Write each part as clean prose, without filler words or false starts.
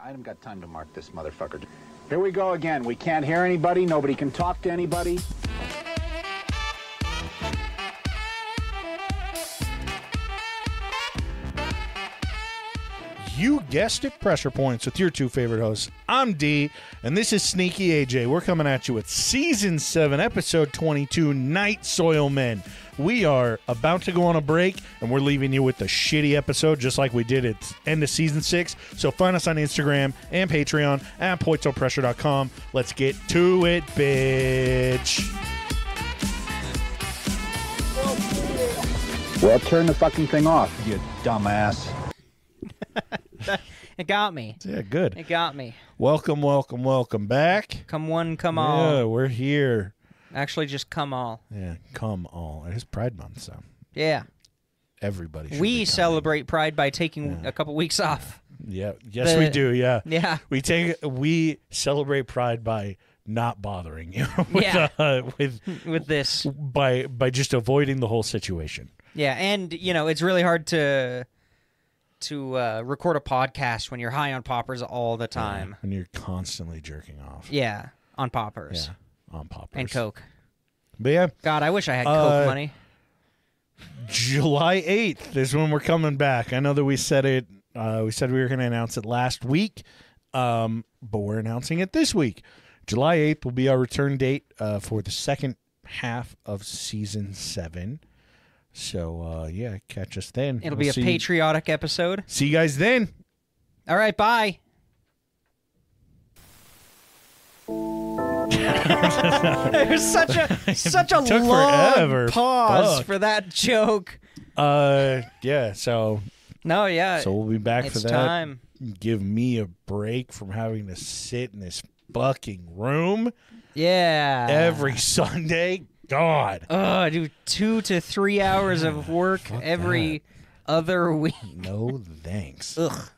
I haven't got time to mark this motherfucker. Here we go again. We can't hear anybody. Nobody can talk to anybody. You guessed it, Pressure Points with your two favorite hosts. I'm D, and this is Sneaky AJ. We're coming at you with Season 7, Episode 22, Night Soil Men. We are about to go on a break, and we're leaving you with the shitty episode, just like we did at the end of Season 6. So find us on Instagram and Patreon at pointsopressure.com. Let's get to it, bitch. Well, turn the fucking thing off, you dumbass. It got me. Yeah, good. It got me. Welcome back. Come one, come all. Yeah, we're here. Actually, just come all. Yeah, come all. It is Pride Month, so Yeah. everybody should be We coming. celebrate Pride by taking a couple weeks off. Yeah, yes, we do. Yeah, Yeah. We celebrate Pride by not bothering you. With this. by just avoiding the whole situation. Yeah, and, you know, it's really hard to record a podcast when you're high on poppers all the time. And you're constantly jerking off. Yeah, on poppers. Yeah, on poppers And Coke. But yeah, God, I wish I had Coke money. July 8th is when we're coming back. I know that we said it. We said we were going to announce it last week, but we're announcing it this week. July 8th will be our return date for the second half of Season 7. So, yeah, catch us then. It'll be a patriotic episode. See you guys then. All right, bye. There's such a Took long forever. pause Fuck. for that joke. Yeah, so No, yeah. we'll be back it's for that. time. Give me a break from having to sit in this fucking room Yeah. every Sunday. God. I do 2 to 3 hours of work Fuck every other week. No thanks. Ugh.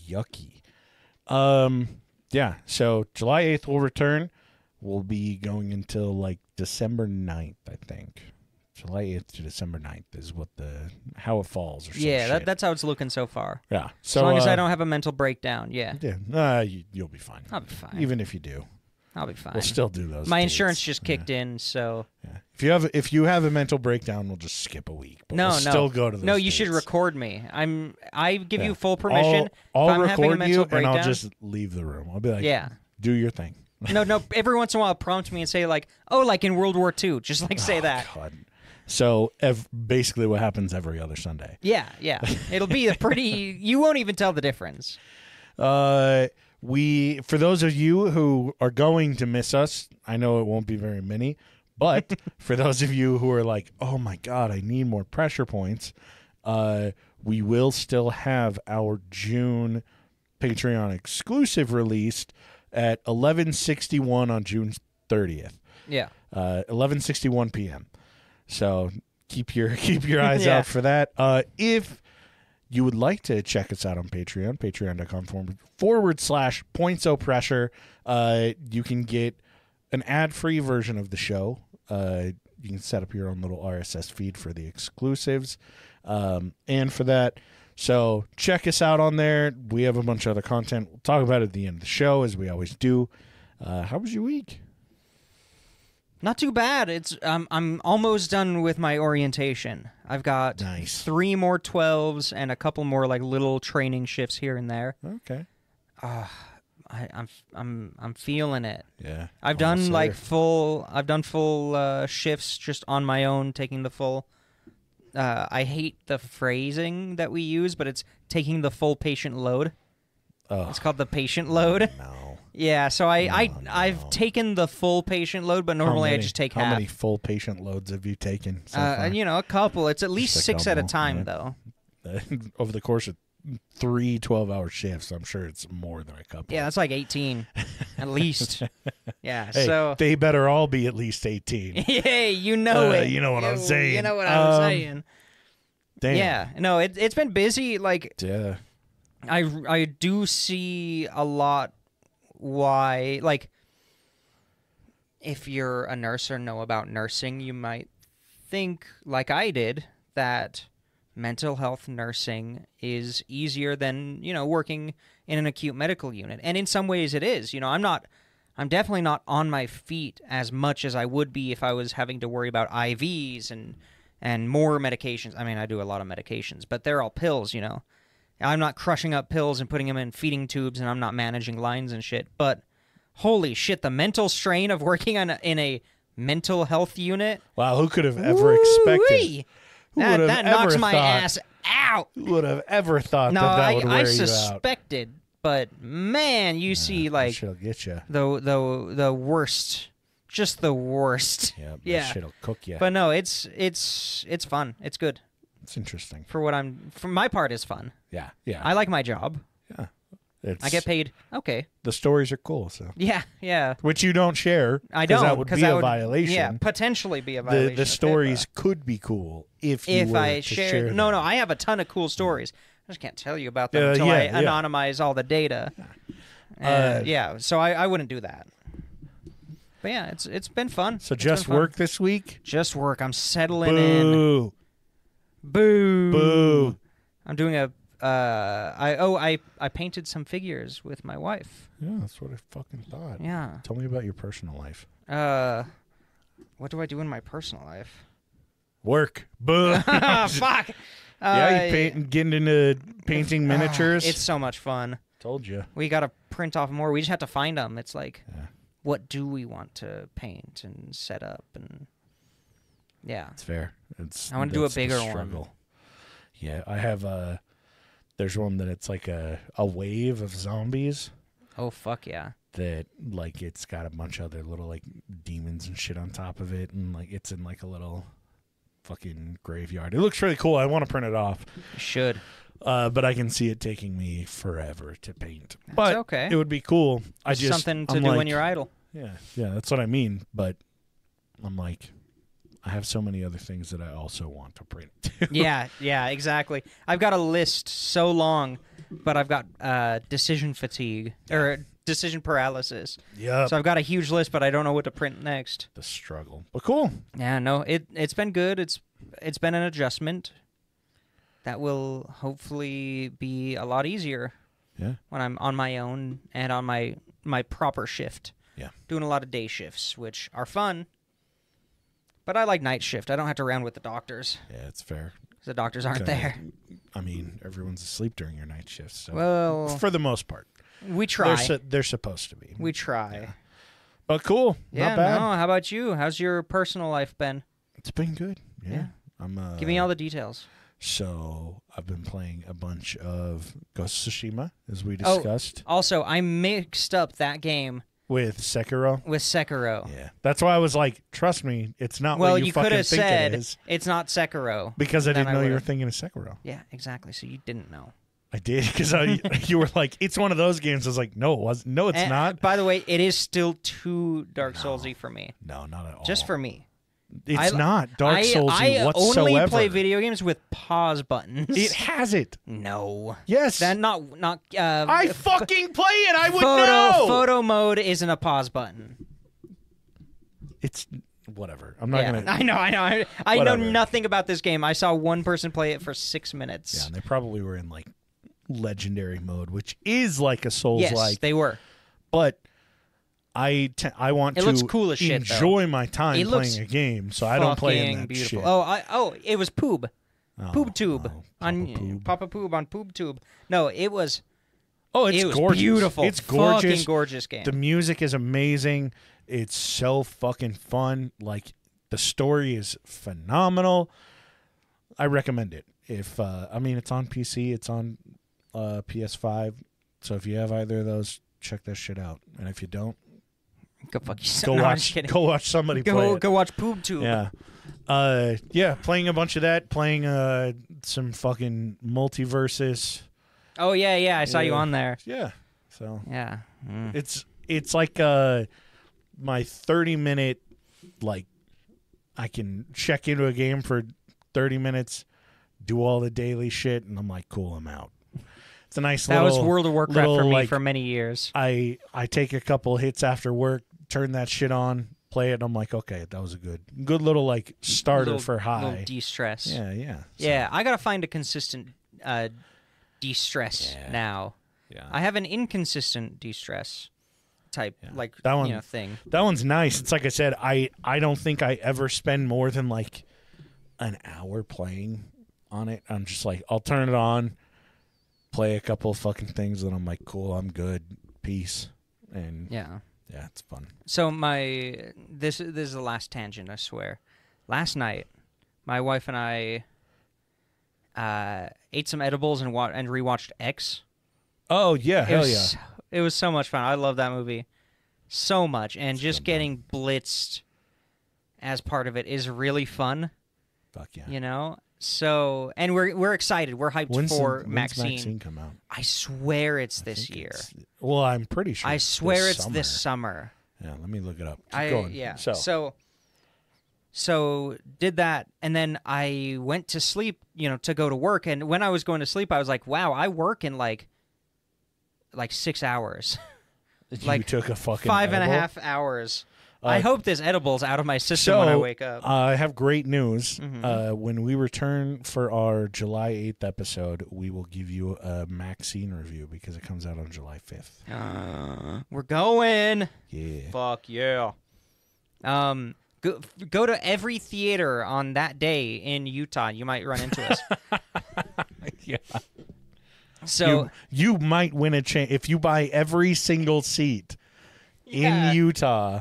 Yucky. Yeah, so July 8th we'll return. We'll be going until like December 9th, I think. July 8th to December 9th is how it falls or some Yeah, shit. that's how it's looking so far. Yeah. As So long as I don't have a mental breakdown, yeah. Yeah, you'll be fine. I'll be fine. Even if you do. I'll be fine. We'll still do those. My dates. insurance just kicked in, so Yeah. If you have a mental breakdown, we'll just skip a week. But we'll still go to those No, you should dates. record me. I give you full permission. I'll if I'm having a record mental you, breakdown, and I'll just leave the room. I'll be like, Yeah. do your thing. No. Every once in a while, prompt me and say like, "Oh, like in World War II," just like say that. God. So basically, what happens every other Sunday? Yeah. It'll be a pretty. You won't even tell the difference. For those of you who are going to miss us, I know it won't be very many, but for those of you who are like, oh my God, I need more pressure points, we will still have our June Patreon exclusive released at 11:61 on June 30th. Yeah. 11:61 p.m. So keep your eyes Yeah. out for that. If you would like to check us out on Patreon, patreon.com/pointsopressure, you can get an ad-free version of the show. You can set up your own little RSS feed for the exclusives. And for that, so check us out on there. We have a bunch of other content. We'll talk about it at the end of the show, as we always do. How was your week? Not too bad. I'm almost done with my orientation. I've got 3 more 12s and a couple more like little training shifts here and there. Okay. I'm feeling it. Yeah. I've done like full shifts just on my own, taking the full. I hate the phrasing that we use, but it's taking the full patient load. Oh. It's called the patient load. No. Yeah, so I've taken the full patient load, but normally I just take half. How many full patient loads have you taken so far? A couple. It's at least Just a 6 at a couple, time, yeah. though. Over the course of 3 12-hour shifts, I'm sure it's more than a couple. Yeah, that's like 18, at least. Yeah, Hey, so they better all be at least 18. hey, you know it. You know what I'm saying. You know what I'm saying. Damn. Yeah, no, it's been busy. Like, Yeah. I do see a lot why, like, if you're a nurse or know about nursing, you might think, like I did, that mental health nursing is easier than, working in an acute medical unit. And in some ways it is. I'm definitely not on my feet as much as I would be if I was having to worry about IVs and more medications. I mean, I do a lot of medications, but they're all pills, I'm not crushing up pills and putting them in feeding tubes, and I'm not managing lines and shit. But holy shit, the mental strain of working in a mental health unit. Wow, who could have ever expected? That knocks my ass out. Who would have ever thought that would wear I you suspected, but man, you see, like, shit'll get you. The worst, just the worst. Yeah, shit'll cook you. But no, it's fun. It's good. It's interesting. For my part, is fun. Yeah. I like my job. Yeah. I get paid. Okay. The stories are cool, so. Yeah. Which you don't share. I don't. That would be a violation. Yeah, potentially be a violation. The stories could be cool if I share them. No, I have a ton of cool stories. I just can't tell you about them until I anonymize all the data. So I wouldn't do that. But yeah, it's been fun. So just work this week? Just work. I'm settling in. Boo. I'm doing I painted some figures with my wife. Yeah, that's what I fucking thought. Yeah. Tell me about your personal life. What do I do in my personal life? Work. Boo. Fuck. You getting into painting miniatures? It's so much fun. Told you. We got to print off more. We just have to find them. It's like, what do we want to paint and set up? And yeah. It's fair. I want to do a bigger one. Yeah, I have there's one that it's like a wave of zombies. Oh, fuck yeah. That, like, it's got a bunch of other little, like, demons and shit on top of it. And, like, it's in, like, a little fucking graveyard. It looks really cool. I want to print it off. You should. But I can see it taking me forever to paint. That's but okay. It would be cool. Something to do when you're idle. Yeah, that's what I mean. But I'm like, I have so many other things that I also want to print. Yeah, exactly. I've got a list so long, but I've got decision fatigue or decision paralysis. Yeah. So I've got a huge list, but I don't know what to print next. The struggle. But cool. Yeah, no, it's been good. It's been an adjustment that will hopefully be a lot easier. Yeah. When I'm on my own and on my proper shift. Yeah. Doing a lot of day shifts, which are fun. But I like night shift. I don't have to round with the doctors. Yeah, it's fair. Because the doctors aren't there. I mean, everyone's asleep during your night shifts. So well, for the most part. We try. They're supposed to be. We try. Yeah. But cool. Yeah, not bad. No, how about you? How's your personal life been? It's been good. Yeah. Give me all the details. So I've been playing a bunch of Ghost of Tsushima, as we discussed. Also, I mixed up that game with Sekiro. Yeah. That's why I was like, trust me, it's not what you fucking think it is. It's not Sekiro. Because I didn't know you were thinking of Sekiro. Yeah, exactly. So you didn't know. I did, because you were like, it's one of those games. I was like, no, it wasn't. No, it's not. By the way, it is still too Dark Soulsy for me. No, not at all. Just for me. It's not Dark Soulsy whatsoever. I only play video games with pause buttons. It has it. No. Yes. That not. I fucking play it. I would know. Photo mode isn't a pause button. It's whatever. I'm not gonna. I know. I know nothing about this game. I saw one person play it for 6 minutes. Yeah, and they probably were in like legendary mode, which is like a Souls-like. Yes, they were. But I want to cool as shit, enjoy my time playing a game, so I don't play in that beautiful. shit. It was Poob. PoobTube. Papa Poob on PoobTube. No, it was. Oh, it's gorgeous. Beautiful. It's gorgeous. Fucking gorgeous game. The music is amazing. It's so fucking fun. Like, the story is phenomenal. I recommend it. If it's on PC, it's on PS5. So if you have either of those, check that shit out. And if you don't, go fuck yourself. Go watch somebody play it. Go watch PoobTube. Yeah. Playing a bunch of that. Playing some fucking multiverses. Oh yeah. I saw you on there. Yeah. So yeah, it's like my 30-minute, like, I can check into a game for 30 minutes, do all the daily shit, and I'm like, cool, I'm out. It's a nice that little... was World of Warcraft for me like, for many years. I take a couple hits after work, turn that shit on, play it, and I'm like, okay, that was a good little like starter for high. Little de-stress. Yeah. So, Yeah, I gotta find a consistent de-stress now. Yeah. I have an inconsistent de-stress type that one, thing. That one's nice. It's like I said, I don't think I ever spend more than like an hour playing on it. I'm just like, I'll turn it on, play a couple of fucking things, and I'm like, cool, I'm good, peace. And yeah, it's fun. So this is the last tangent, I swear. Last night, my wife and I ate some edibles and rewatched X. Oh yeah, hell yeah! It was so much fun. I love that movie so much, and just getting blitzed as part of it is really fun. Fuck yeah! You know. So, and we're excited. We're hyped for When's Maxine. Maxine come out? I swear it's this year. Well, I'm pretty sure. I swear it's this summer. Yeah, let me look it up. Keep going. Yeah. So did that, and then I went to sleep. To go to work, and when I was going to sleep, I was like, "Wow, I work in like 6 hours." You took a fucking 5.5 hours. I hope this edible's out of my system when I wake up. I have great news. When we return for our July 8th episode, we will give you a Maxine review because it comes out on July 5th. We're going. Yeah. Fuck yeah. Go to every theater on that day in Utah. You might run into us. Yeah. So you might win a chance if you buy every single seat in Utah.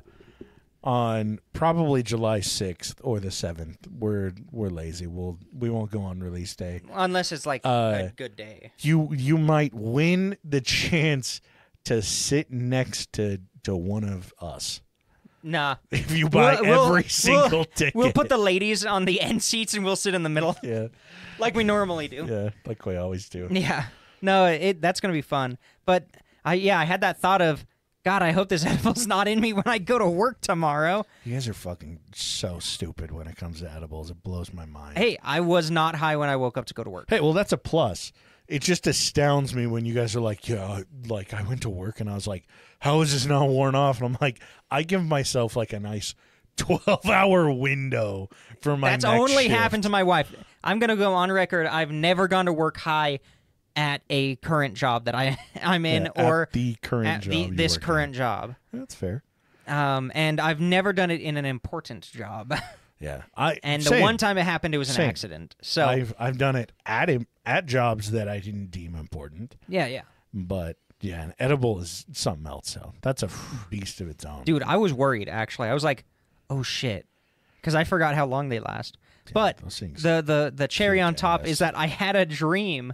On probably July 6th or the 7th. We're lazy. We won't go on release day. Unless it's like a good day. You might win the chance to sit next to one of us. Nah. If you buy every single ticket. We'll put the ladies on the end seats and we'll sit in the middle. Yeah. Like we normally do. Yeah, like we always do. Yeah. No, that's going to be fun. But I had that thought of, God, I hope this edible's not in me when I go to work tomorrow. You guys are fucking so stupid when it comes to edibles. It blows my mind. Hey, I was not high when I woke up to go to work. Hey, well, that's a plus. It just astounds me when you guys are like, yeah, like I went to work and I was like, how is this not worn off? And I'm like, I give myself like a nice 12-hour window for my That's next only shift. happened to my wife. I'm going to go on record. I've never gone to work high at a current job that I'm in, or at the current at job. this current job. That's fair. And I've never done it in an important job. Yeah, the one time it happened, it was an accident. So I've done it at jobs that I didn't deem important. Yeah. But yeah, an edible is something else. So that's a beast of its own. Dude, I was worried actually. I was like, oh shit, because I forgot how long they last. Yeah, but the cherry on top is that I had a dream.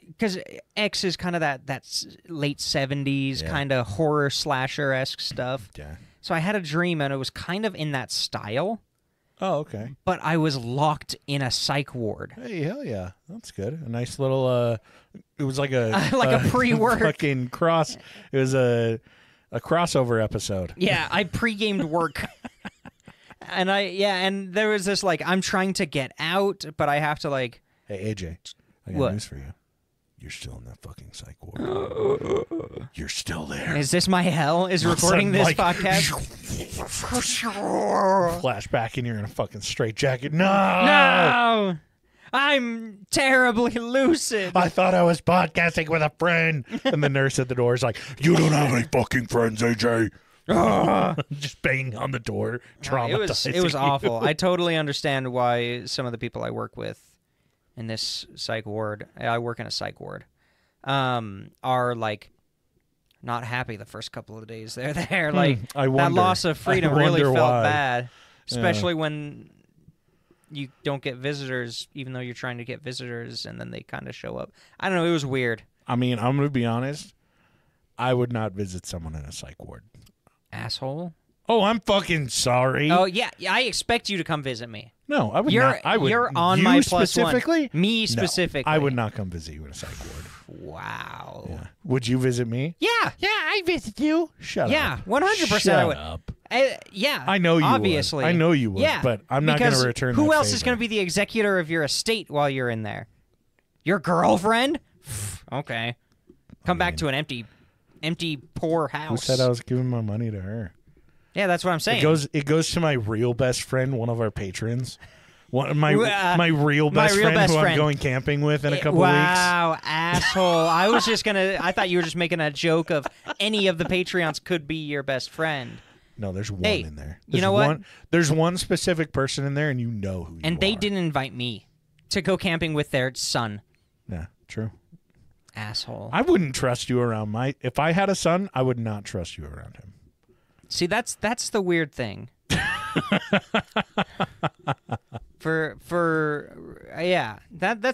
Because X is kind of that late 70s kind of horror slasher-esque stuff. Yeah. So I had a dream, and it was kind of in that style. Oh, okay. But I was locked in a psych ward. Hey, hell yeah. That's good. A nice little, it was like a... like a pre-work. Fucking cross. It was a crossover episode. Yeah, I pre-gamed work. And there was this, like, I'm trying to get out, but I have to, like... Hey, AJ, I got news for you. You're still in that fucking psych ward. You're still there. Is this my hell? Is recording this podcast? Flashback and you're in a fucking straitjacket. No! No! I'm terribly lucid. I thought I was podcasting with a friend. And the nurse at the door is like, you don't have any fucking friends, AJ. Just banging on the door, traumatizing It was awful. you. I totally understand why some of the people I work with in this psych ward, I work in a psych ward, are like not happy the first couple of days they're there. Like that loss of freedom really felt bad, especially when you don't get visitors, even though you're trying to get visitors, and then they kind of show up. I don't know. It was weird. I mean, I'm going to be honest. I would not visit someone in a psych ward. Asshole. Oh, I'm fucking sorry. Oh, yeah. I expect you to come visit me. No, I would not. You're on my plus specifically? One. Me specifically. No, I would not come visit you in a psych ward. Wow. Yeah. Would you visit me? Yeah. Yeah, I visit you. Shut up. Yeah, 100% Shut I would. up. Yeah. I know you obviously. would. I know you would, yeah, but I'm not going to return who that else favor. is going to be the executor of your estate while you're in there? Your girlfriend? Okay. Come back to an empty, poor house. Who said I was giving my money to her? Yeah, that's what I'm saying. It goes to my real best friend, one of our patrons. My real best friend I'm going camping with in a couple weeks. Wow, asshole. I thought you were just making a joke of any of the Patreons could be your best friend. No, there's one in there. You know what? There's one specific person in there, and you know who you are. And they didn't invite me to go camping with their son. Yeah, true. Asshole. I wouldn't trust you around if I had a son, I would not trust you around him. See, that's the weird thing. That's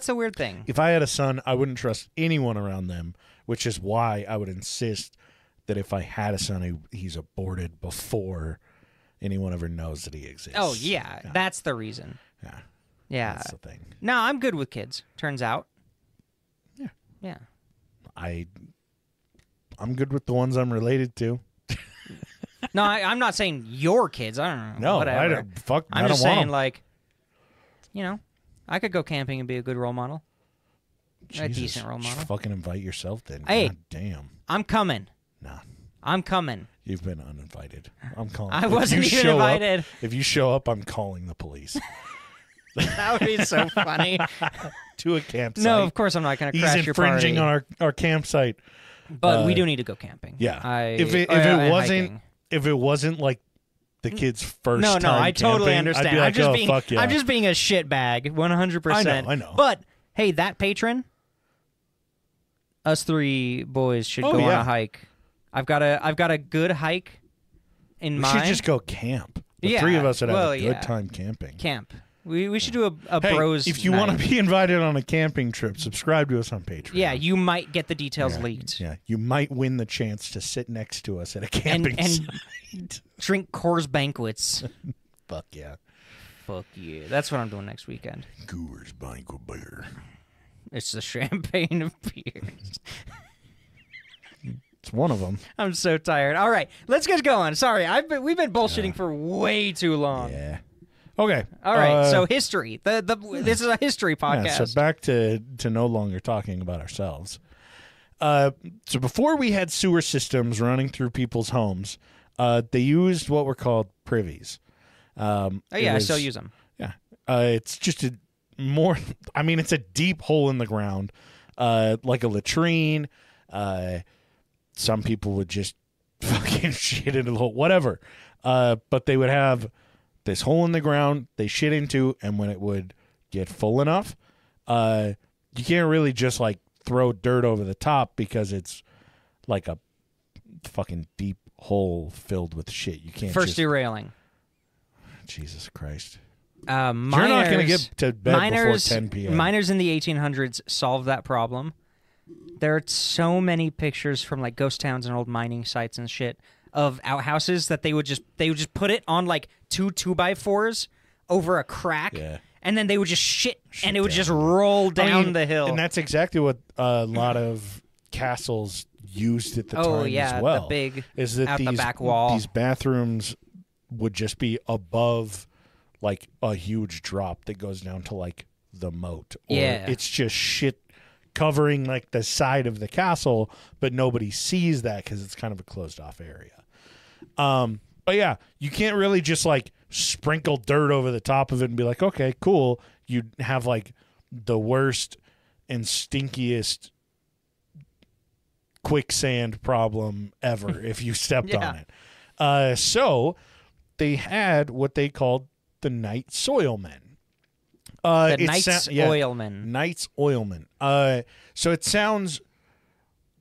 a weird thing. If I had a son, I wouldn't trust anyone around them, which is why I would insist that if I had a son, he's aborted before anyone ever knows that he exists. Oh, yeah. That's the reason. Yeah. Yeah. That's the thing. No, I'm good with kids, turns out. Yeah. Yeah. I'm good with the ones I'm related to. No, I'm not saying your kids. I don't know. No, whatever. I don't I'm just want saying, them. like, I could go camping and be a good role model. Jesus, a decent role model. Just fucking invite yourself then. Hey. God damn. I'm coming. Nah. I'm coming. You've been uninvited. I'm calling. I wasn't even invited. If you show up, I'm calling the police. That would be so funny. To a campsite. No, of course I'm not going to crash He's your party. infringing on our campsite. But we do need to go camping. Yeah. Hiking. If it wasn't like the kid's first No, time I totally camping, understand. I'd be like, fuck yeah. I'm just being a shitbag, 100%. I know. But hey, that patron, us three boys should go on a hike. I've got a good hike in mind. We should just go camp. The three of us would have a good time camping. Camp. We should do a hey, bros if you night. want to be invited on a camping trip, subscribe to us on Patreon. Yeah, you might get the details leaked. Yeah, you might win the chance to sit next to us at a camping site. Drink Coors Banquets. Fuck yeah. Fuck yeah. That's what I'm doing next weekend. Coors Banquet beer. It's the champagne of beers. It's one of them. I'm so tired. All right, let's get going. Sorry, we've been bullshitting for way too long. Yeah. Okay. All right. So history. This is a history podcast. Yeah, so back to no longer talking about ourselves. So before we had sewer systems running through people's homes, they used what were called privies. I still use them. Yeah. It's just it's a deep hole in the ground, like a latrine. Some people would just fucking shit into the hole, whatever. But they would have this hole in the ground they shit into, and when it would get full enough, you can't really just like throw dirt over the top because it's like a fucking deep hole filled with shit. You can't derailing. Jesus Christ. Miners, you're not going to get to bed before 10 p.m. Miners in the 1800s solved that problem. There are so many pictures from like ghost towns and old mining sites and shit of outhouses that they would just put it on like 2 2x4s over a crack, and then they would just shit and it would just roll down the hill. And that's exactly what a lot of castles used at the time as well. The big is that out these the back wall. These bathrooms would just be above like a huge drop that goes down to like the moat. Or it's just shit covering like the side of the castle, but nobody sees that because it's kind of a closed off area. But yeah, you can't really just like sprinkle dirt over the top of it and be like, okay, cool. You'd have like the worst and stinkiest quicksand problem ever if you stepped on it. So they had what they called the night soil men. The Knights Oilmen. Knights Oilmen. So it sounds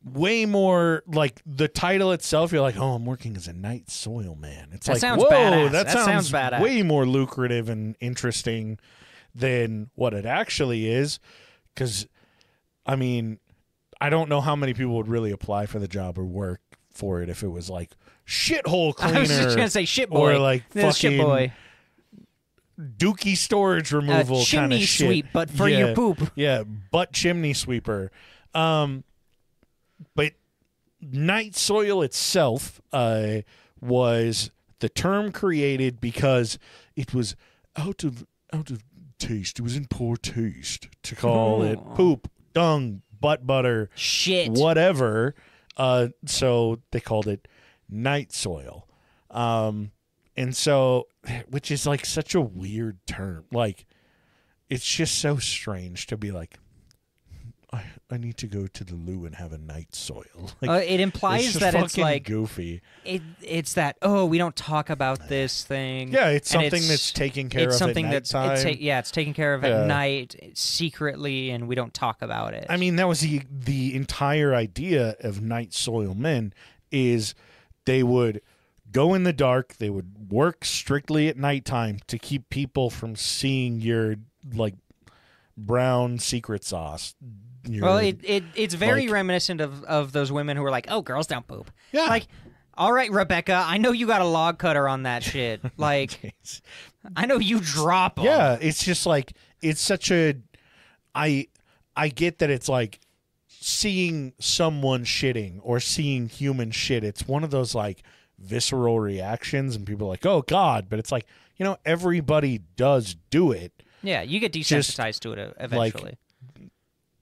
way more like the title itself. You're like, oh, I'm working as a night soil man. It's that like, sounds whoa, badass. that sounds badass. way more lucrative and interesting than what it actually is. Because, I mean, I don't know how many people would really apply for the job or work for it if it was like shithole cleaner. I was just gonna say shit boy. Or like fucking shit boy. Dookie storage removal kind of chimney shit. sweep, but for your poop. Yeah, butt chimney sweeper. But night soil itself was the term created because it was out of taste. It was in poor taste to call it poop, dung, butt butter, shit, whatever. So they called it night soil. And so, which is like such a weird term. Like, it's just so strange to be like, I need to go to the loo and have a night soil. Like, it implies that it's like goofy. It's that we don't talk about this thing. Yeah, it's something that's taken care of at nighttime. It's taken care of at night secretly, and we don't talk about it. I mean, that was the entire idea of night soil men is they would go in the dark. They would work strictly at nighttime to keep people from seeing your like brown secret sauce. It's very reminiscent of those women who are like, oh, girls don't poop. Yeah. Like, all right, Rebecca, I know you got a log cutter on that shit. Like, I know you drop them. Yeah, it's just like, it's such a... I get that it's like seeing someone shitting or seeing human shit. It's one of those like visceral reactions, and people are like, oh, God. But it's like, everybody does do it. Yeah, you get desensitized to it eventually. Like,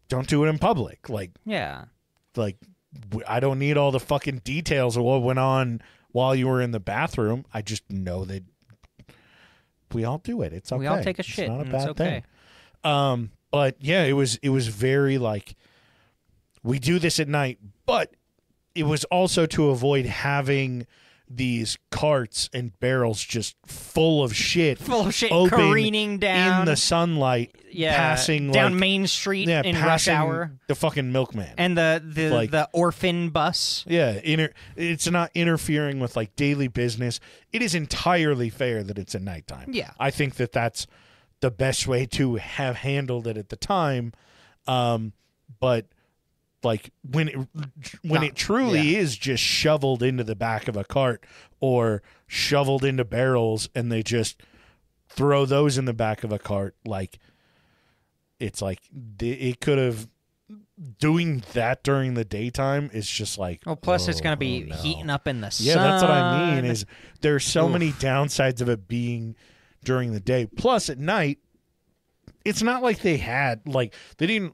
don't do it in public. Like, yeah. Like, I don't need all the fucking details of what went on while you were in the bathroom. I just know that we all do it. It's okay. We all take a shit. It's not a bad okay. thing. But yeah, it was very like, we do this at night, but it was also to avoid having these carts and barrels just full of shit careening down in the sunlight, passing down like, Main Street in rush hour. The fucking milkman and the orphan bus. Yeah, it's not interfering with like daily business. It is entirely fair that it's at nighttime. Yeah, I think that that's the best way to have handled it at the time. But like when it truly is just shoveled into the back of a cart or shoveled into barrels and they just throw those in the back of a cart, like it's like it could have doing that during the daytime is just like, plus it's going to be heating up in the sun. Yeah, that's what I mean is there's so many downsides of it being during the day. Plus at night, it's not like they didn't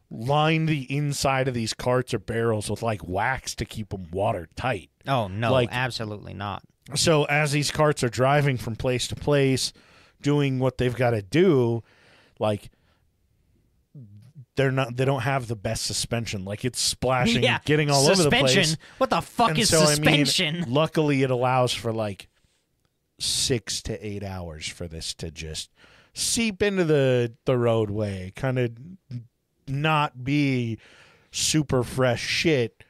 line the inside of these carts or barrels with like wax to keep them watertight. Oh no, like, absolutely not. So as these carts are driving from place to place, doing what they've got to do, like they don't have the best suspension. Like it's splashing, getting all over the place. What the fuck is suspension? I mean, luckily it allows for like 6 to 8 hours for this to just seep into the roadway, kind of not be super fresh shit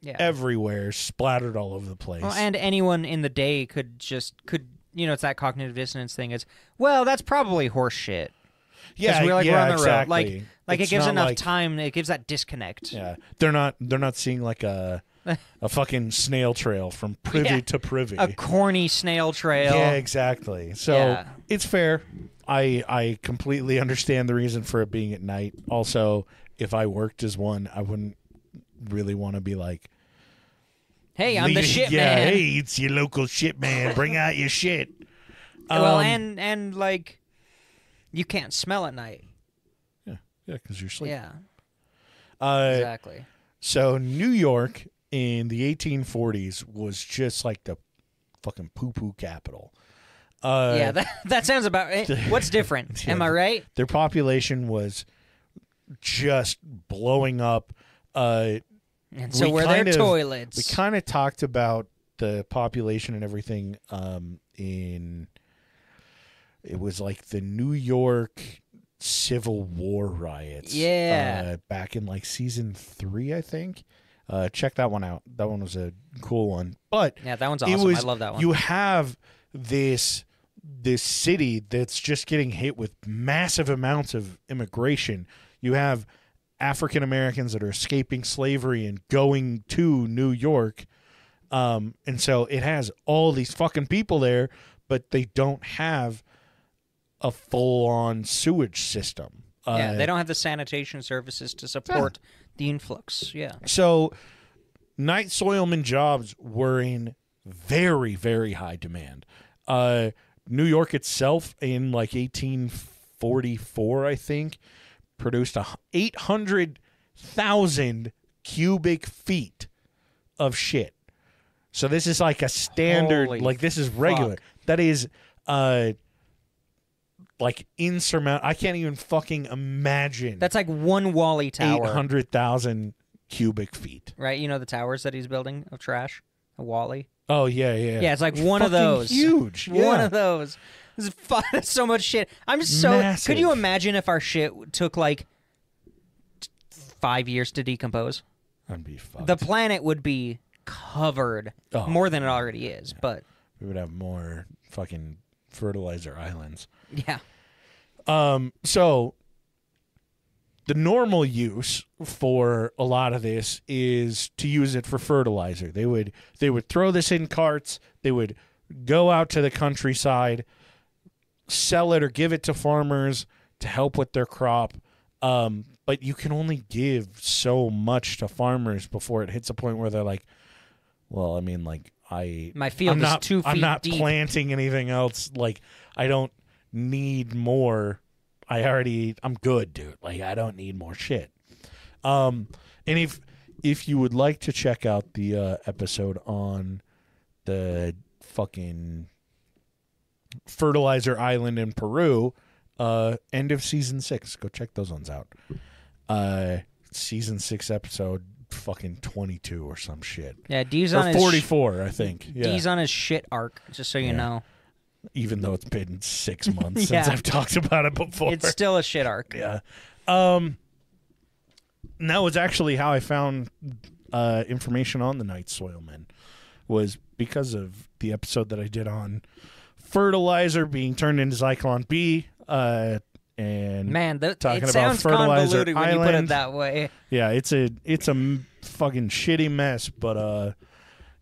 everywhere, splattered all over the place. Well, and anyone in the day could it's that cognitive dissonance thing is, well, that's probably horse shit. Yeah, we're on the exactly. road. Like it gives enough time. It gives that disconnect. Yeah, they're not seeing like a fucking snail trail from privy to privy. A corny snail trail. Yeah, exactly. So it's fair. I completely understand the reason for it being at night. Also, if I worked as one, I wouldn't really want to be like, hey, I'm the shit man. Hey, it's your local shit man. Bring out your shit. Well, and like, you can't smell at night. Yeah, because you're sleeping. Yeah, exactly. So New York in the 1840s was just like the fucking poo-poo capital. That sounds about right. What's different? Am I right? Their population was just blowing up. And so were their toilets. We kind of talked about the population and everything it was like the New York Civil War riots. Yeah. Back in like season 3, I think. Check that one out. That one was a cool one. But yeah, that one's awesome. I love that one. You have this city that's just getting hit with massive amounts of immigration. You have African Americans that are escaping slavery and going to New York. And so it has all these fucking people there, but they don't have a full-on sewage system. They don't have the sanitation services to support the influx. Yeah. So night soilman jobs were in very, very high demand. New York itself in like 1844, I think, produced 800,000 cubic feet of shit. So this is like a standard, Holy like this is regular. fuck. That is like insurmountable. I can't even fucking imagine. That's like one Wally tower. 800,000 cubic feet. Right? You know the towers that he's building of trash? A Wally? Oh, yeah, yeah. Yeah, it's like one of Fucking those. huge. One Yeah. of those. This is that's so much shit. I'm just so... Massive. Could you imagine if our shit took like 5 years to decompose? I'd be fucked. The planet would be covered more than it already is, but... We would have more fucking fertilizer islands. Yeah. So the normal use for a lot of this is to use it for fertilizer. They would throw this in carts. They would go out to the countryside, sell it or give it to farmers to help with their crop. But you can only give so much to farmers before it hits a point where they're like, well, I mean, like my field is 2 feet I'm not deep. planting anything else. Like, I don't need more. I'm good, dude. Like, I don't need more shit. And if you would like to check out the episode on the fucking fertilizer island in Peru, end of season 6, go check those ones out. Season 6 episode fucking 22 or some shit. Yeah, D's or on his 44, I think. Yeah. D's on his shit arc, just so you know. Even though it's been 6 months since Yeah. I've talked about it before. It's still a shit arc. Yeah. That was actually how I found information on the Night Soil Men, was because of the episode that I did on fertilizer being turned into Zyklon B, and Man, talking it about sounds fertilizer convoluted when you put it island. that way. Yeah, it's a fucking shitty mess, but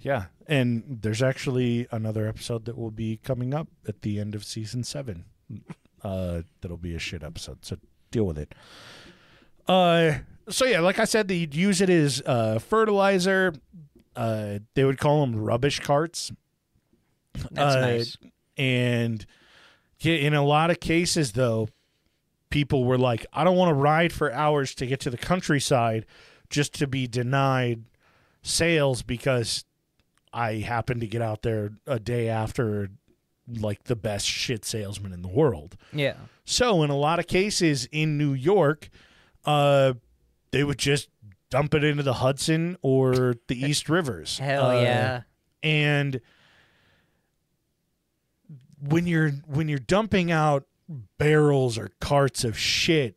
yeah. And there's actually another episode that will be coming up at the end of season 7. That'll be a shit episode, so deal with it. So yeah, like I said, they'd use it as fertilizer. They would call them rubbish carts. That's nice. And in a lot of cases, though, people were like, I don't want to ride for hours to get to the countryside just to be denied sales because I happen to get out there a day after like the best shit salesman in the world. Yeah. So in a lot of cases in New York, they would just dump it into the Hudson or the East Rivers. Hell yeah. And when you're dumping out barrels or carts of shit,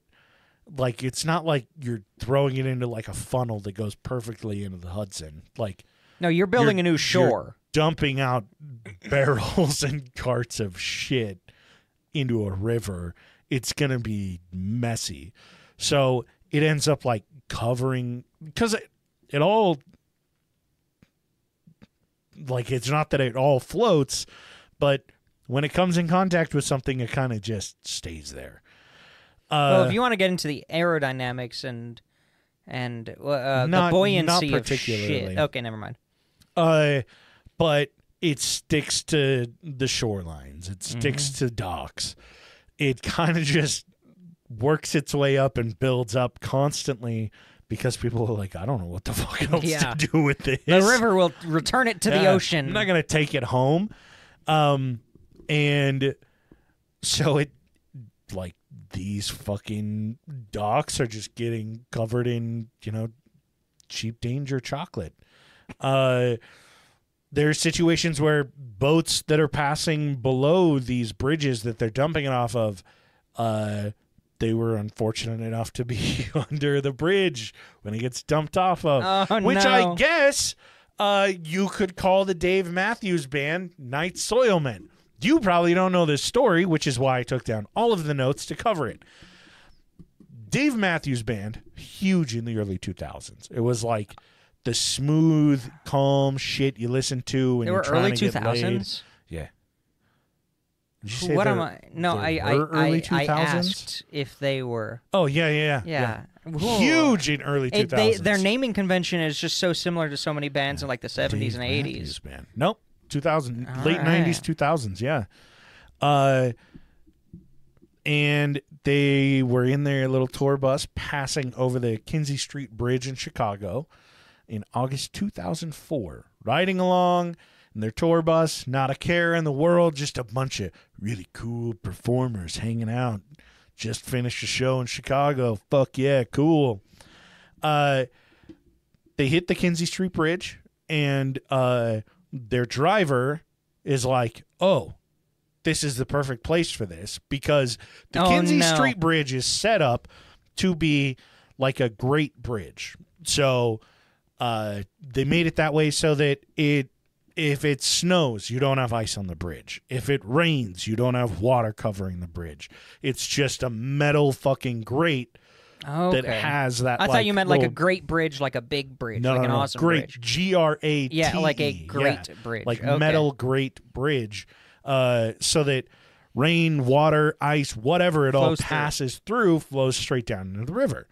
like it's not like you're throwing it into like a funnel that goes perfectly into the Hudson. Like, no, you're building a new shore. You're dumping out barrels and carts of shit into a river. It's gonna be messy. So it ends up like covering, because it all, like, it's not that it all floats, but when it comes in contact with something, it kind of just stays there. Well, if you want to get into the aerodynamics and the buoyancy not of shit. Okay, never mind. But it sticks to the shorelines. It sticks to docks. It kind of just works its way up and builds up constantly because people are like, I don't know what the fuck else to do with this. The river will return it to the ocean. I'm not going to take it home. And so it, like, these fucking docks are just getting covered in, cheap danger chocolate. There's situations where boats that are passing below these bridges that they're dumping it off of, they were unfortunate enough to be under the bridge when it gets dumped off of. Oh, which no. I guess you could call the Dave Matthews Band Night Soil Men. You probably don't know this story, which is why I took down all of the notes to cover it. Dave Matthews Band, huge in the early 2000s. It was like the smooth, calm shit you listen to when They you're were trying early to get laid. 2000s? Yeah. Did you say What they're- am I? No, they I were early I 2000s? asked if they were. Oh, yeah. Whoa. Huge in early 2000s. Their naming convention is just so similar to so many bands in like the 70s Dave and Matthews 80s. Band. Nope. 2000, All late right. 90s, 2000s, yeah. And they were in their little tour bus passing over the Kinsey Street Bridge in Chicago. in August 2004, riding along in their tour bus, not a care in the world, just a bunch of really cool performers hanging out. Just finished a show in Chicago. Fuck yeah, cool. They hit the Kinzie Street Bridge, and their driver is like, oh, this is the perfect place for this, because the Kinzie Street Bridge is set up to be like a great bridge. So they made it that way so that if it snows, you don't have ice on the bridge. If it rains, you don't have water covering the bridge. It's just a metal fucking grate that has that. I thought you meant like a great bridge, like a big bridge, no, like an awesome great bridge. G-R-A-T. Yeah, like a great bridge. Like metal grate bridge, so that rain, water, ice, whatever it all passes through, flows straight down into the river.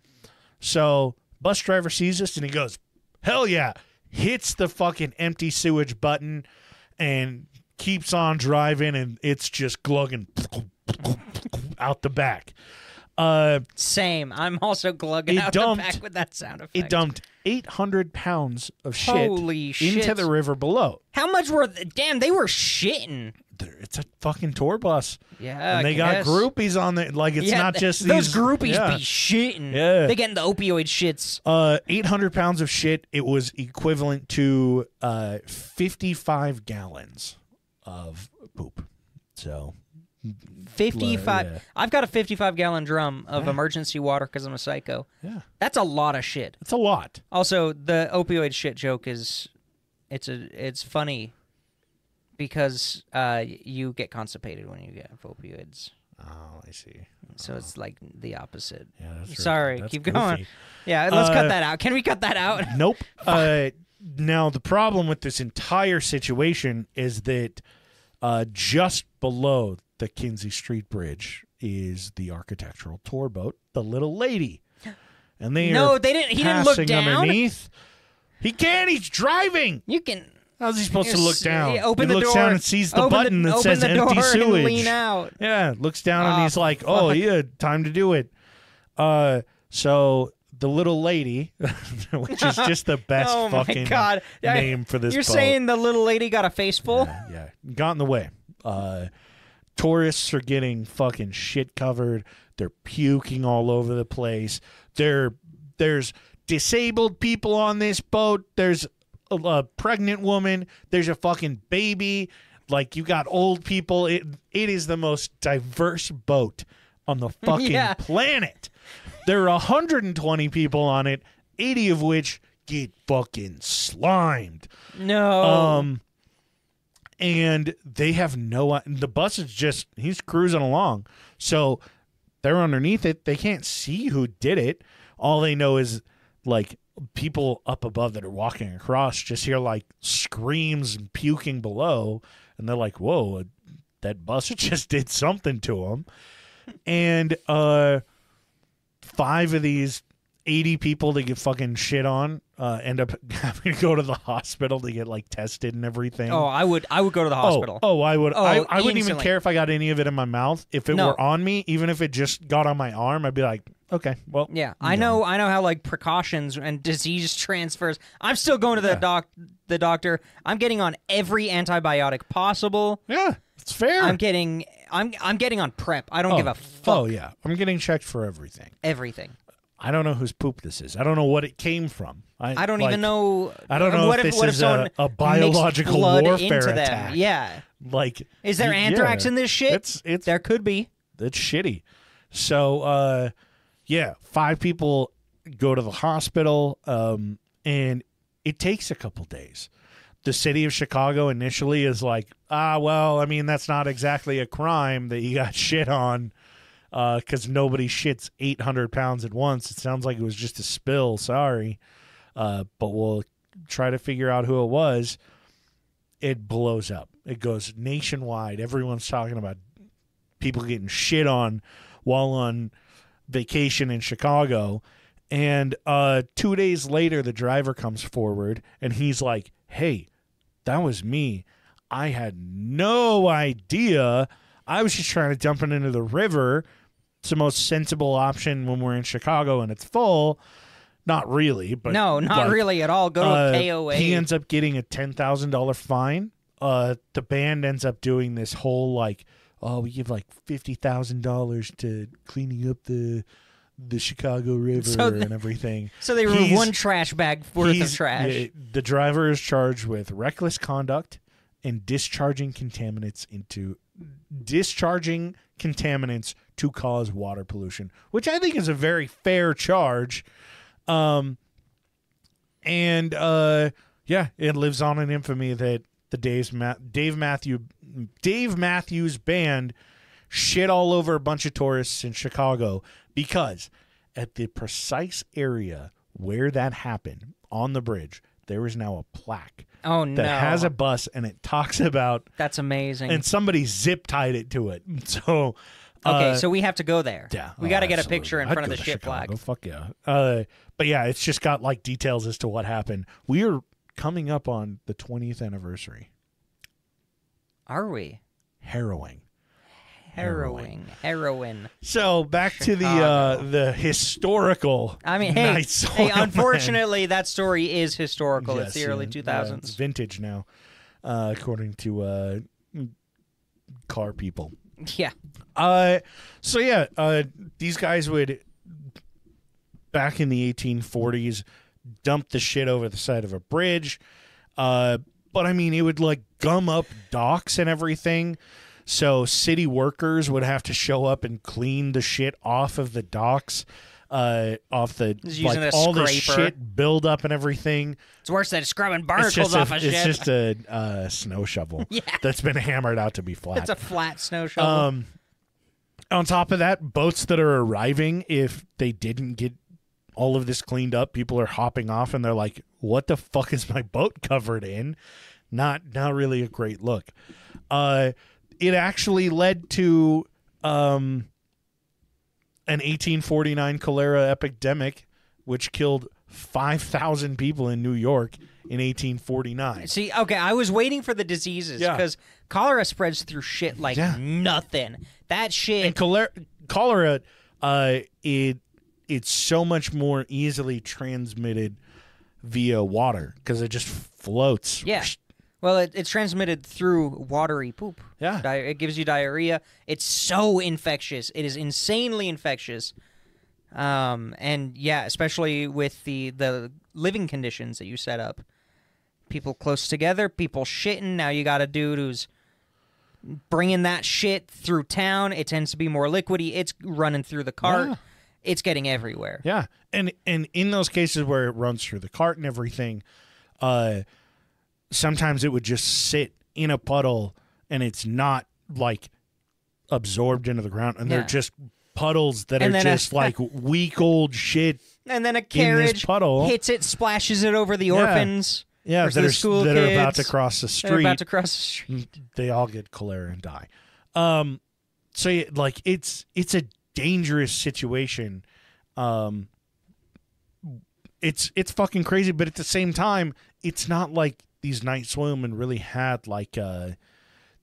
So bus driver sees this and he goes, hell yeah, hits the fucking empty sewage button and keeps on driving, and it's just glugging out the back. Same. I'm also glugging out the back with that sound effect. It dumped 800 pounds of shit Holy shit. into the river below. How much were damn, they were shitting. It's a fucking tour bus. Yeah, and they got groupies on the, like, it's not just those these groupies be shitting. Yeah. They getting the opioid shits. 800 pounds of shit. It was equivalent to 55 gallons of poop. So 55. Yeah. I've got a 55-gallon drum of emergency water because I'm a psycho. Yeah, that's a lot of shit. It's a lot. Also, the opioid shit joke is, it's funny because you get constipated when you get opioids. Oh, I see. So it's like the opposite. Yeah, that's Sorry, that's keep goofy. going. Yeah, let's cut that out. Can we cut that out? Nope. Now, the problem with this entire situation is that just below the Kinzie Street Bridge is the architectural tour boat, the Little Lady. And they didn't. He didn't look down. Underneath. He can't. He's driving. You can. How's he supposed to look down? Open he the looks door, down and sees the button that says empty sewage. And lean out. Yeah, looks down and he's like, "Oh, yeah, time to do it." So the Little Lady, which is just the best fucking name for this. You're boat. saying the Little Lady got a face full? Yeah, got in the way. Tourists are getting fucking shit covered. They're puking all over the place. There's disabled people on this boat. There's a pregnant woman. There's a fucking baby. Like, you got old people. It is the most diverse boat on the fucking planet. There are 120 people on it, 80 of which get fucking slimed. No. And they have the bus is just, he's cruising along. So they're underneath it. They can't see who did it. All they know is, like, people up above that are walking across just hear, like, screams and puking below. And they're like, whoa, that bus just did something to them. And 5 of these 80 people that get fucking shit on end up having to go to the hospital to get, like, tested and everything. Oh, I would go to the hospital. I would. I wouldn't even care if I got any of it in my mouth. If it were on me, even if it just got on my arm, I'd be like, okay, well. Yeah, I know how, like, precautions and disease transfers. I'm still going to the doctor. I'm getting on every antibiotic possible. Yeah, it's fair. I'm getting on prep. I don't give a fuck. Oh yeah, I'm getting checked for everything. Everything. I don't know whose poop this is. I don't know what it came from. I don't even know. I don't know if this is a biological warfare attack. Yeah. Like, is there anthrax in this shit? It's there could be. It's shitty. So 5 people go to the hospital, and it takes a couple days. The city of Chicago initially is like, well, I mean, that's not exactly a crime that you got shit on. Because nobody shits 800 pounds at once. It sounds like it was just a spill. Sorry. But we'll try to figure out who it was. It blows up. It goes nationwide. Everyone's talking about people getting shit on while on vacation in Chicago. And 2 days later, the driver comes forward, and he's like, hey, that was me. I had no idea. I was just trying to dump it into the river. It's the most sensible option when we're in Chicago and it's full. Not really, but No, not really at all. Go to a KOA. He ends up getting a $10,000 fine. The band ends up doing this whole like, oh, we give like $50,000 to cleaning up the Chicago River and everything. So they remove one trash bag worth of trash. The driver is charged with reckless conduct and discharging contaminants to cause water pollution, which I think is a very fair charge. It lives on in infamy that the Dave Matthews Band shit all over a bunch of tourists in Chicago because at the precise area where that happened on the bridge, there is now a plaque that has a bus, and it talks about... That's amazing. And somebody zip tied it to it. So... Okay, so we have to go there. Yeah. We got to get a picture in front of the shit Chicago. flag. Fuck yeah. But yeah, it's just got like details as to what happened. We are coming up on the 20th anniversary. Are we? Harrowing. So back Chicago. to the historical. I mean, hey, unfortunately, that story is historical. Yes, it's the early 2000s. It's vintage now, according to car people. Yeah. These guys would, back in the 1840s, dump the shit over the side of a bridge. But I mean, it would like gum up docks and everything. So city workers would have to show up and clean the shit off of the docks, off the like all the shit build up and everything. It's worse than scrubbing barnacles off a shit. It's just a snow shovel that's been hammered out to be flat. It's a flat snow shovel. On top of that, boats that are arriving, if they didn't get all of this cleaned up, people are hopping off and they're like, "What the fuck is my boat covered in?" Not really a great look. It actually led to an 1849 cholera epidemic, which killed 5,000 people in New York in 1849. See, okay, I was waiting for the diseases because cholera spreads through shit like nothing. That shit. And cholera, it's so much more easily transmitted via water because it just floats. Yeah. Well, it's transmitted through watery poop. Yeah. It gives you diarrhea. It's so infectious. It is insanely infectious. And yeah, especially with the living conditions that you set up. People close together, people shitting. Now you got a dude who's bringing that shit through town. It tends to be more liquidy. It's running through the cart. Yeah. It's getting everywhere. Yeah. And in those cases where it runs through the cart and everything, sometimes it would just sit in a puddle and it's not like absorbed into the ground, and they're just puddles that are just like week old shit. And then a carriage hits it, splashes it over the orphans. Yeah, that are about to cross the street. They all get cholera and die. So like it's a dangerous situation. It's fucking crazy, but at the same time, it's not like these night soilmen really had like they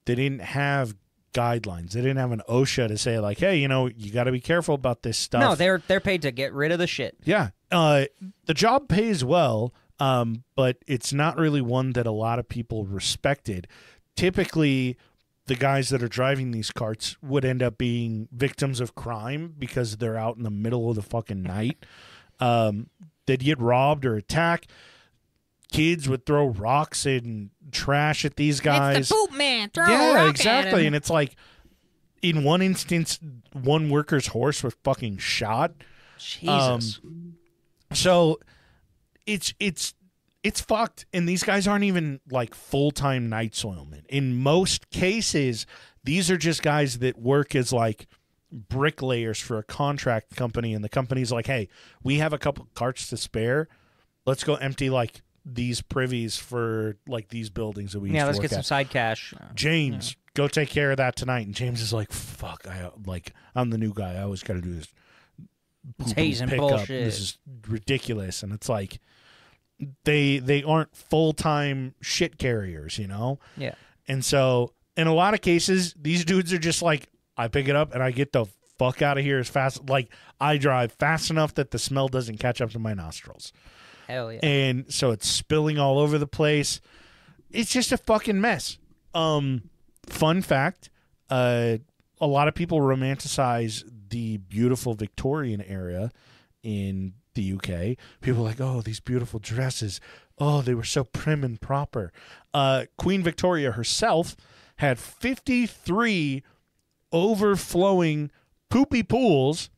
didn't have guidelines. They didn't have an OSHA to say like, hey, you got to be careful about this stuff. No, they're paid to get rid of the shit. Yeah, the job pays well, but it's not really one that a lot of people respected. Typically, the guys that are driving these carts would end up being victims of crime because they're out in the middle of the fucking night. They'd get robbed or attacked. Kids would throw rocks and trash at these guys. It's the poop man. Throw a rock exactly. at him. And it's like, in one instance, one worker's horse was fucking shot. Jesus. So it's fucked. And these guys aren't even like full-time night soilmen. In most cases, these are just guys that work as like bricklayers for a contract company, and the company's like, hey, we have a couple carts to spare. Let's go empty like these privies for like these buildings that we used to let's work get some side cash. James, go take care of that tonight. And James is like, fuck, I'm the new guy. I always got to do this. It's hazing bullshit. This is ridiculous. And it's like they aren't full-time shit carriers, Yeah. And so in a lot of cases, these dudes are just like, I pick it up and I get the fuck out of here as fast. Like, I drive fast enough that the smell doesn't catch up to my nostrils. Hell yeah. And so it's spilling all over the place. It's just a fucking mess. Fun fact, a lot of people romanticize the beautiful Victorian era in the UK. People are like, oh, these beautiful dresses. Oh, they were so prim and proper. Queen Victoria herself had 53 overflowing poopy pools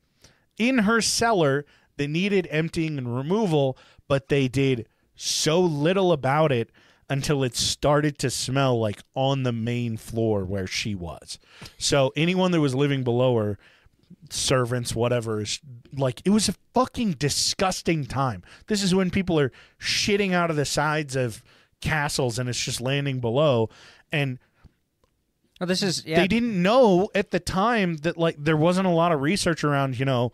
in her cellar that needed emptying and removal, but they did so little about it until it started to smell like on the main floor where she was. So anyone that was living below her, servants, whatever, is like, it was a fucking disgusting time. This is when people are shitting out of the sides of castles and it's just landing below. And Oh, this is they didn't know at the time that, like, there wasn't a lot of research around, you know,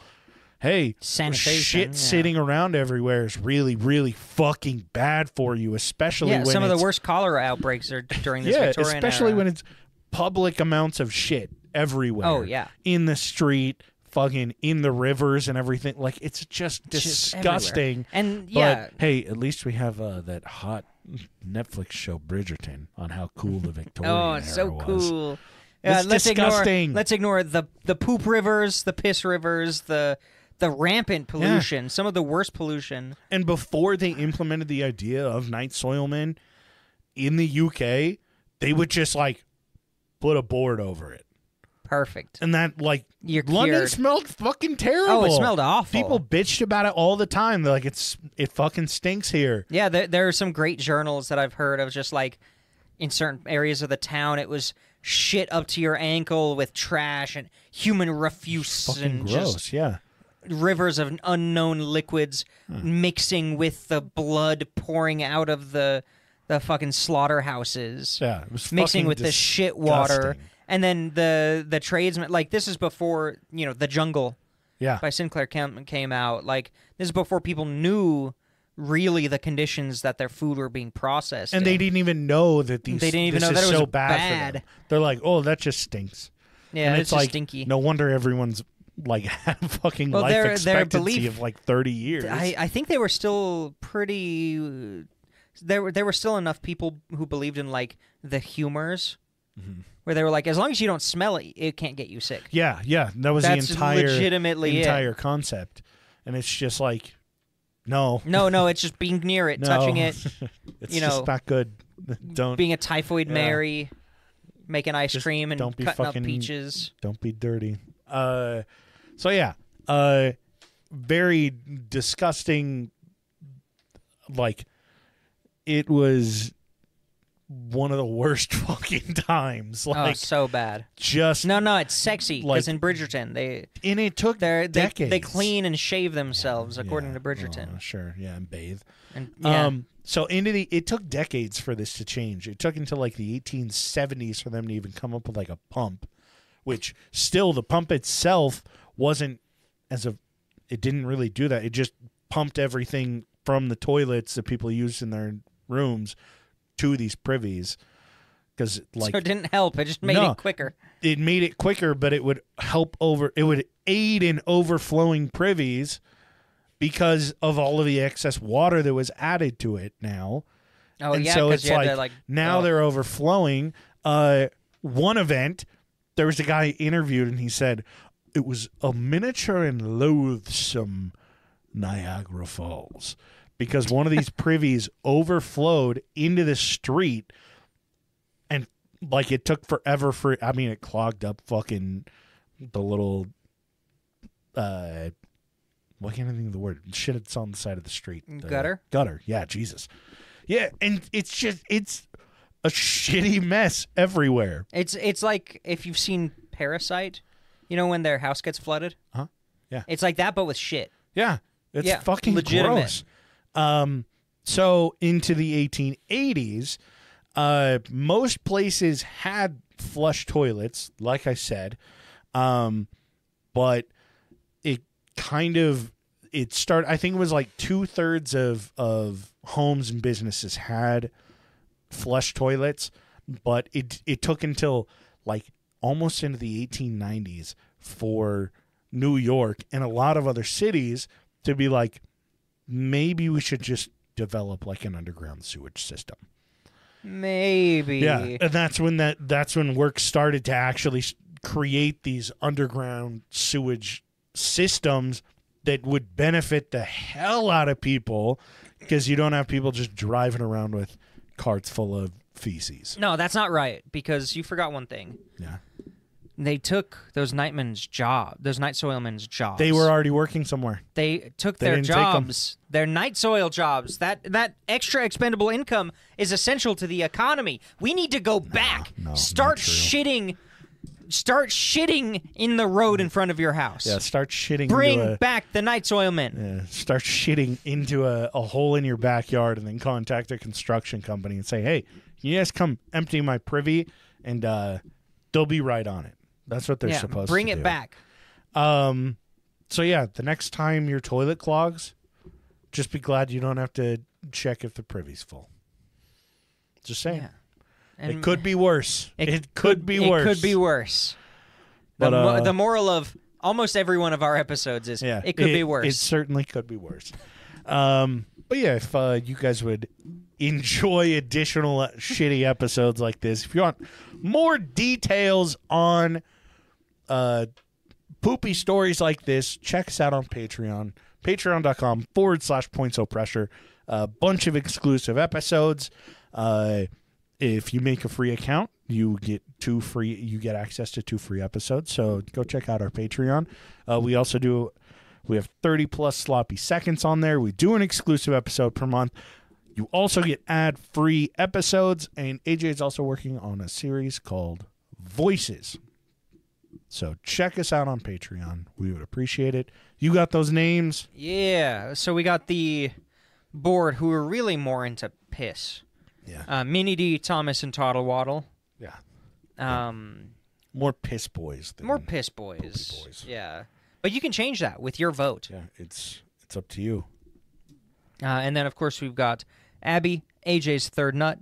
hey, sanitation, shit sitting around everywhere is really, really fucking bad for you, especially when some of the worst cholera outbreaks are during this Victorian especially era. when it's public amounts of shit everywhere. Oh, yeah. In the street, fucking in the rivers and everything. Like, it's just disgusting. And, but, hey, at least we have that hot Netflix show Bridgerton on how cool the Victorian era it's so was. cool. It's disgusting. Let's ignore the poop rivers, the piss rivers, the rampant pollution, some of the worst pollution. And before they implemented the idea of night soilmen in the UK, they would just, like, put a board over it. Perfect. And that, like, You're London cured. smelled fucking terrible. Oh, it smelled awful. People bitched about it all the time. They're like, it fucking stinks here. Yeah, there are some great journals that I've heard of just, like, in certain areas of the town, it was shit up to your ankle with trash and human refuse Fucking and gross, just yeah. rivers of unknown liquids mixing with the blood pouring out of the fucking slaughterhouses. Yeah, it was mixing fucking with the shit water. disgusting. And then the tradesmen, like, this is before, you know, The Jungle Yeah. by Sinclair came out. Like, this is before people knew really the conditions that their food were being processed And in. they didn't even know that They didn't even this know is that it was so bad for them. They're like, oh, that just stinks. Yeah, and it's just like, stinky. no wonder everyone's, like, had a fucking Well, life their expectancy belief- of, like, 30 years. I think they were still pretty... There were still enough people who believed in, like, the humors, where they were like, as long as you don't smell it, it can't get you sick. Yeah, that was That's the entire legitimately entire concept. And it's just like, no. No, it's just being near it, No. touching it, It's you just know, not good. Don't being a typhoid Mary, making ice Just cream and don't be cutting up fucking- peaches. don't be dirty. So yeah, very disgusting. Like, it was one of the worst fucking times. Like, Oh, so bad. just No, it's sexy because like- in Bridgerton and it took they decades. clean and shave themselves according to Yeah, Bridgerton. well, sure, yeah, and bathe. And yeah. So it took decades for this to change. It took until like the 1870s for them to even come up with like a pump, which still the pump itself wasn't it didn't really do that. It just pumped everything from the toilets that people used in their rooms to these privies, because like so it didn't help. It just made No. it quicker. it made it quicker, but it would it would aid in overflowing privies because of all of the excess water that was added to it now. Oh And yeah, so because it's you had like, to like now they're overflowing. One event, there was a guy interviewed and he said it was a miniature and loathsome Niagara Falls because one of these privies overflowed into the street, and like it took forever it clogged up fucking the little what can't I think of the word? Shit, it's on the side of the street. Gutter? Gutter, yeah, Jesus. Yeah, and it's a shitty mess everywhere. It's like if you've seen Parasite, you know when their house gets flooded? Huh? Yeah. It's like that but with shit. Yeah, it's Yeah, fucking legitimate. gross. So into the 1880s, most places had flush toilets, like I said, but it started. I think it was like 2/3 of homes and businesses had flush toilets, but it took until like almost into the 1890s for New York and a lot of other cities to be like, maybe we should just develop like an underground sewage system. Maybe. Yeah, and that's when work started to actually create these underground sewage systems that would benefit the hell out of people, because you don't have people just driving around with carts full of feces. No, that's not right, because you forgot one thing. Yeah. They took those night soilmen's jobs. They were already working somewhere. They took They their didn't take 'em. jobs, their night soil jobs. That extra expendable income is essential to the economy. We need to go back. no, Start not true. shitting. Start shitting in the road in front of your house. Yeah, start shitting. Bring back the night soilmen. Start shitting into a hole in your backyard, and then contact a construction company and say, "Hey, can you guys come empty my privy?" And they'll be right on it. That's what they're supposed to do. Bring it back. So yeah, the next time your toilet clogs, just be glad you don't have to check if the privy's full. Just saying. Yeah. And it could be worse. It could be worse. It could be worse. But, The moral of almost every one of our episodes is it could be worse. It certainly could be worse. But yeah, if you guys would enjoy additional shitty episodes like this, if you want more details on poopy stories like this, check us out on Patreon. Patreon.com/pointsopressure. A bunch of exclusive episodes. If you make a free account, you get access to 2 free episodes. So go check out our Patreon. We have 30 plus sloppy seconds on there. We do an exclusive episode per month. You also get ad-free episodes, and AJ is also working on a series called Voices. So check us out on Patreon. We would appreciate it. You got those names? Yeah. So we got the board who are really more into piss. Yeah. Minnie D, Thomas, and Toddle Waddle. Yeah. More piss boys. piss boys. Poopy boys. Yeah. But you can change that with your vote. Yeah, it's up to you. And then, of course, we've got Abby, AJ's Third Nut,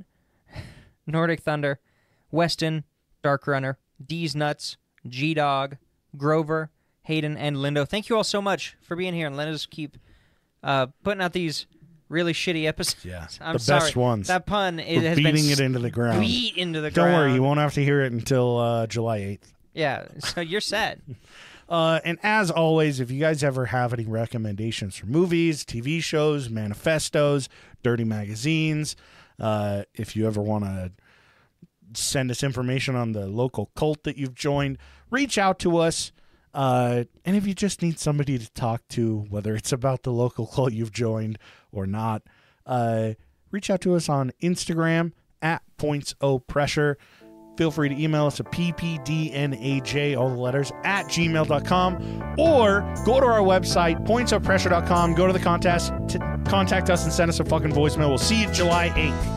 Nordic Thunder, Weston, Dark Runner, D's Nuts, G-Dog, Grover, Hayden, and Lindo. Thank you all so much for being here and letting us keep putting out these really shitty episodes. Yeah, I'm the sorry. Best ones. That pun We're has been beating it into the ground. beat into the Don't ground. worry, you won't have to hear it until July 8th. Yeah, so you're set. And as always, if you guys ever have any recommendations for movies, TV shows, manifestos, dirty magazines, if you ever want to send us information on the local cult that you've joined, reach out to us. And if you just need somebody to talk to, whether it's about the local cult you've joined or not, reach out to us on Instagram at pointsopressure. Feel free to email us at ppdnaj, all the letters, at gmail.com, or go to our website, pointsopressure.com, go to the contest, contact us and send us a fucking voicemail. We'll see you July 8th.